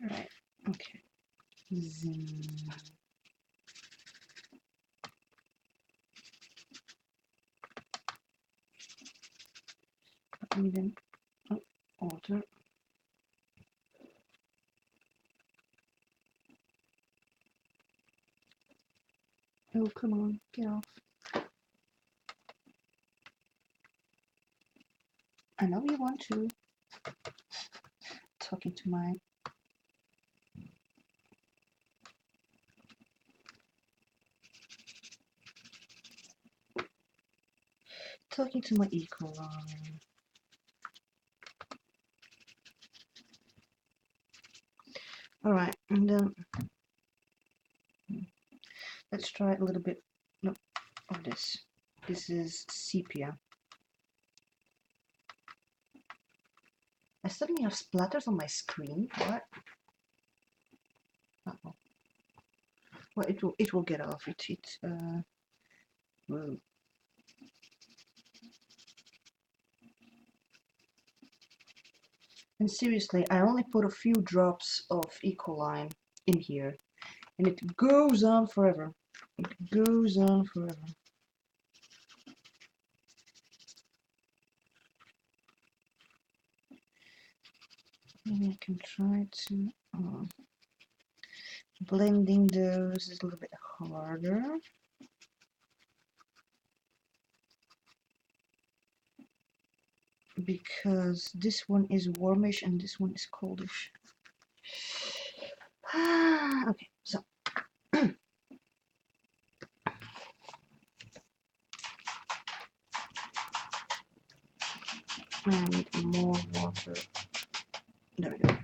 Right, okay. Zoom. And then alter. Oh, come on, get off. I know you want to. Talking to my eco line. Alright, and then let's try a little bit of this. This is sepia. I suddenly have splatters on my screen. What? Uh-oh. Well, it will get off. It will. And seriously, I only put a few drops of Ecoline in here, and it goes on forever. It goes on forever. Maybe I can try to. Blending those is a little bit harder. Because this one is warmish and this one is coldish. Okay, so I need more water. There we go.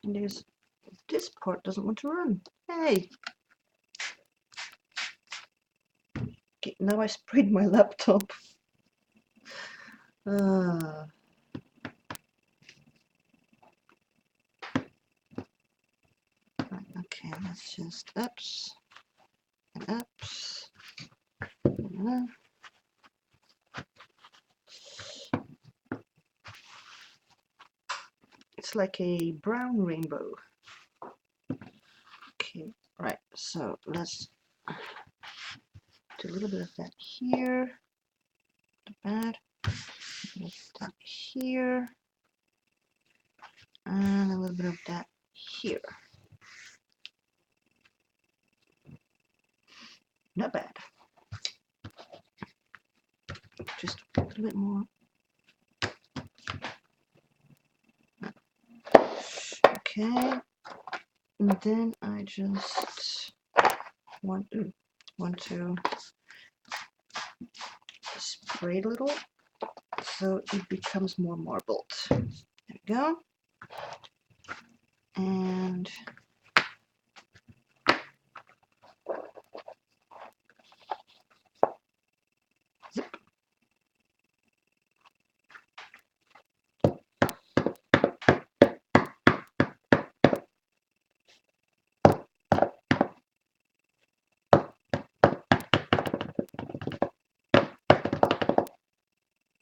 And this part doesn't want to run. Hey! Okay, now I sprayed my laptop. Okay, let's just ups and ups. It's like a brown rainbow. Okay, right, so let's do a little bit of that here. Not bad. That here. And a little bit of that here. Not bad. Just a little bit more. Okay. And then I just want to spray it a little so it becomes more marbled. There we go. And zip.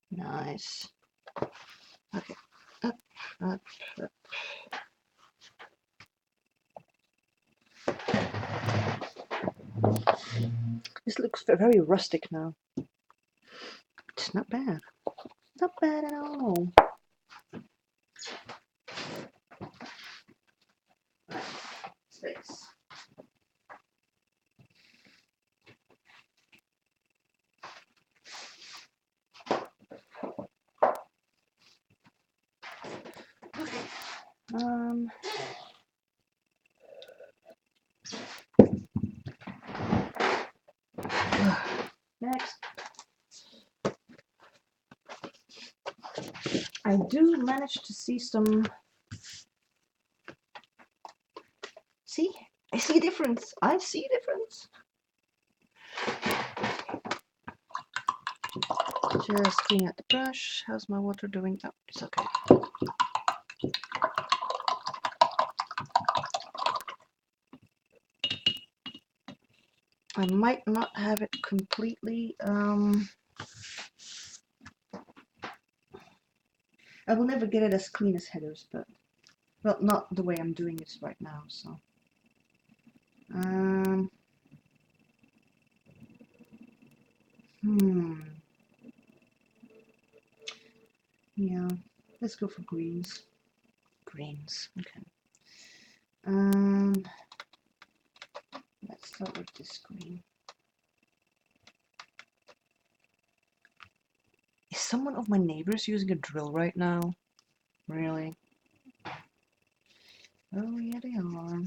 Nice. Okay. Up, up, up. This looks very rustic now. It's not bad. Not bad at all. Space. Okay. Next. I do manage to see some. See? I see a difference. I see a difference. Just clean out the brush. How's my water doing? Oh, it's okay. I might not have it completely. I will never get it as clean as headers, but well, not the way I'm doing it right now. So, yeah, let's go for greens. Greens, okay. Let's start with this green. Is someone of my neighbors using a drill right now? Really? Oh, yeah, they are.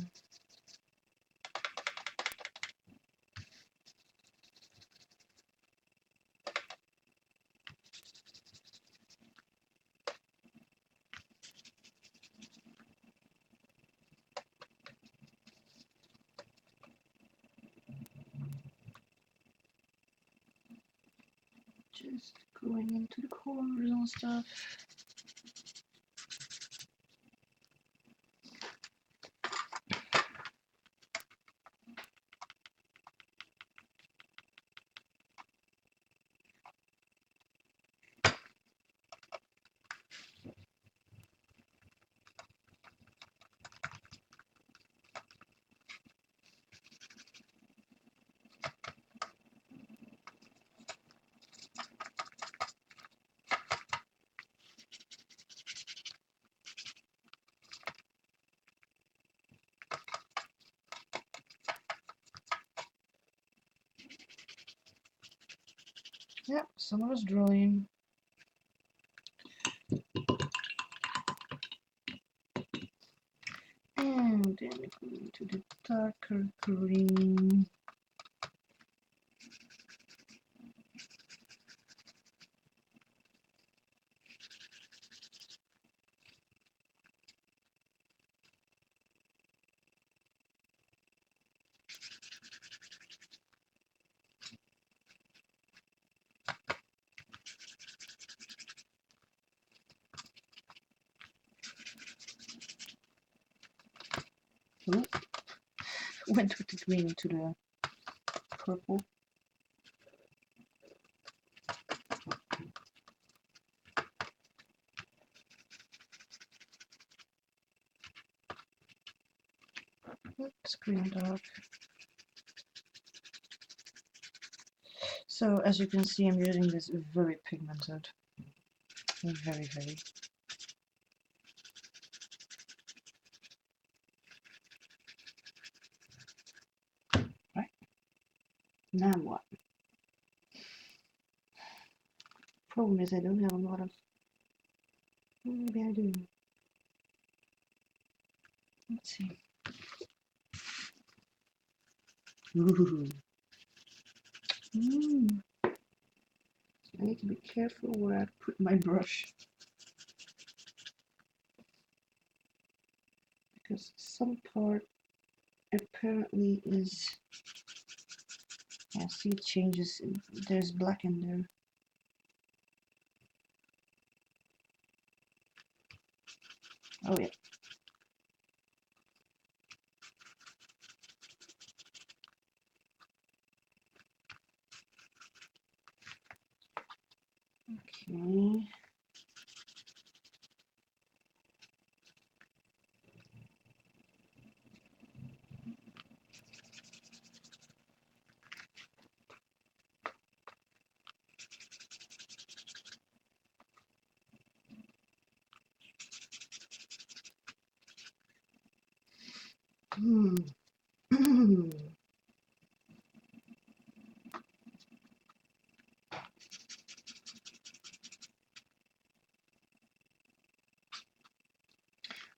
Just going into the corners and stuff. Some of us drawing. And then going to the darker green. Ooh. Went with the green into the purple. Let's green dark. So as you can see, I'm using this very pigmented. Very, very. Right. Now what? Problem is I don't have a lot of. Maybe I do. Let's see. Ooh. I need to be careful where I put my brush, because some part apparently is. I see it changes. There's black in there. Oh yeah. Okay.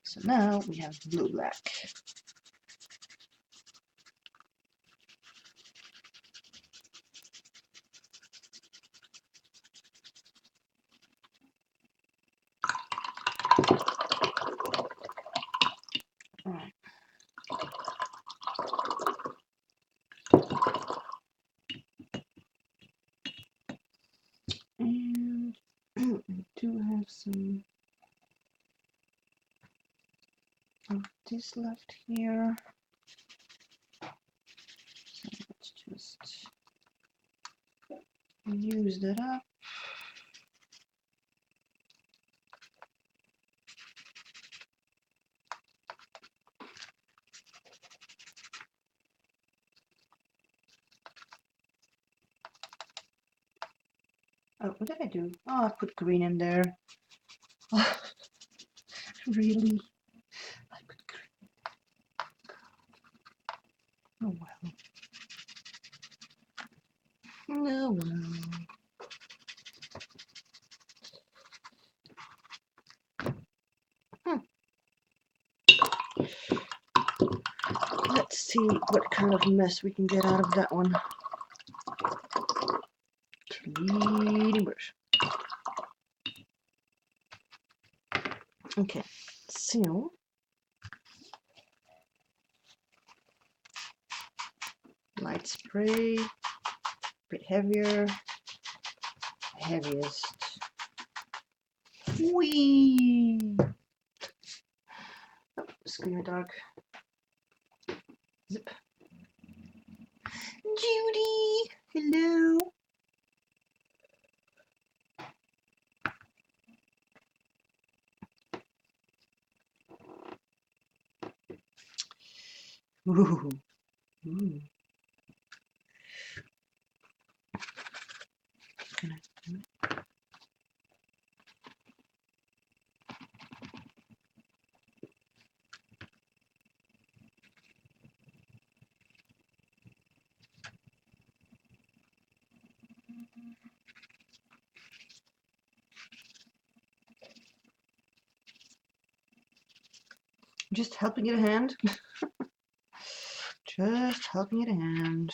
So now we have blue black. All right. And I do have some of this left here. So let's just use that up. Oh, what did I do? Oh, I put green in there. Oh, really? I put green. Oh well. Oh well. Let's see what kind of mess we can get out of that one. Cleaning brush. Okay, so light spray, a bit heavier, heaviest. Whee! Oh, screen dark. Zip. Judy, hello. Ooh. Ooh. Can I do it? Just helping it a hand. Just helping it a hand.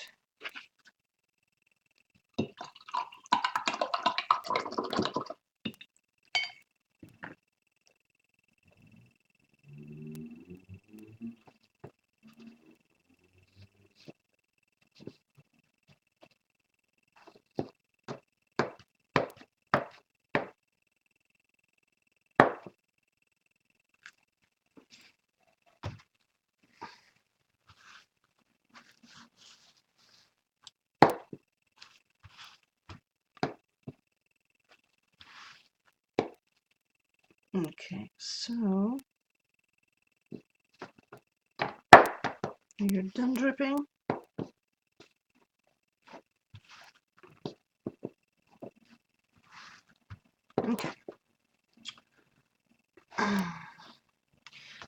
Okay, so you're done dripping. Okay.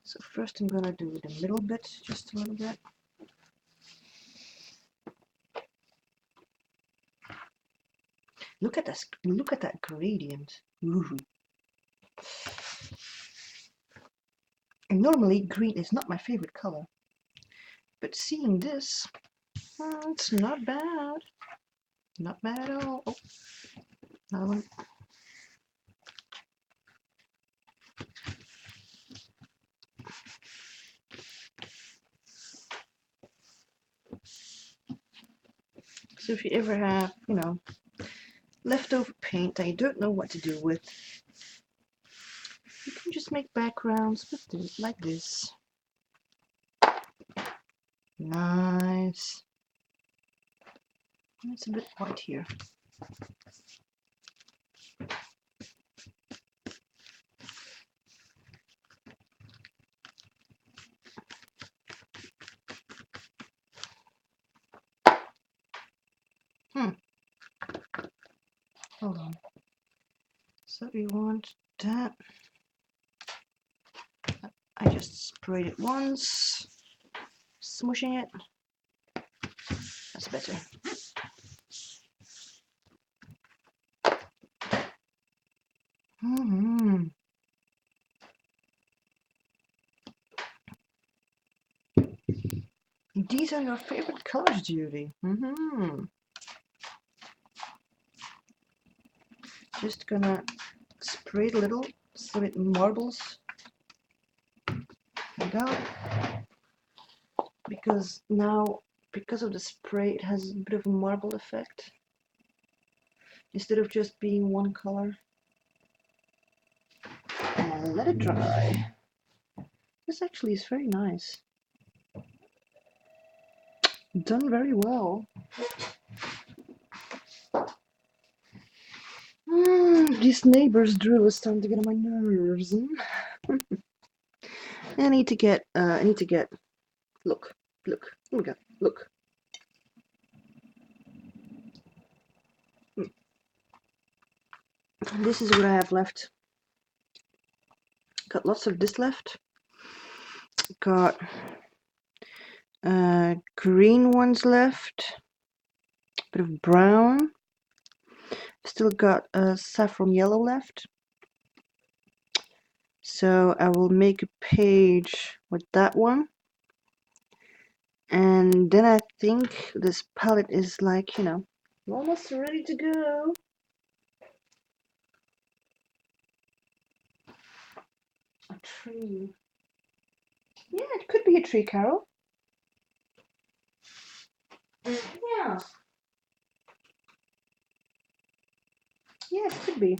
So first I'm gonna do the middle bit, just a little bit. Look at this, look at that gradient. Ooh. And normally green is not my favorite color, but seeing this, it's not bad. Not bad at all. Oh, another one. So if you ever have, you know, leftover paint that you don't know what to do with, you can just make backgrounds with this, like this. Nice. It's a bit white here. Hold on. So we want that. I just sprayed it once, smushing it. That's better. These are your favorite colors, Judy. Just gonna spray it a little so it marbles. There we go. Because now, because of the spray, it has a bit of a marble effect. Instead of just being one color. And let it dry. This actually is very nice. Done very well. This neighbor's drill is starting to get on my nerves. I need to get, look, look, oh my god, look. This is what I have left. Got lots of this left. Got green ones left. Bit of brown. Still got saffron yellow left. So I will make a page with that one. And then I think this palette is like, you know, almost ready to go. A tree. Yeah, it could be a tree, Carol. Yeah. Yeah, it could be.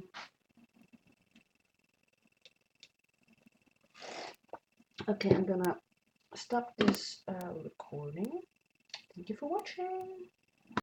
Okay, I'm gonna stop this recording. Thank you for watching.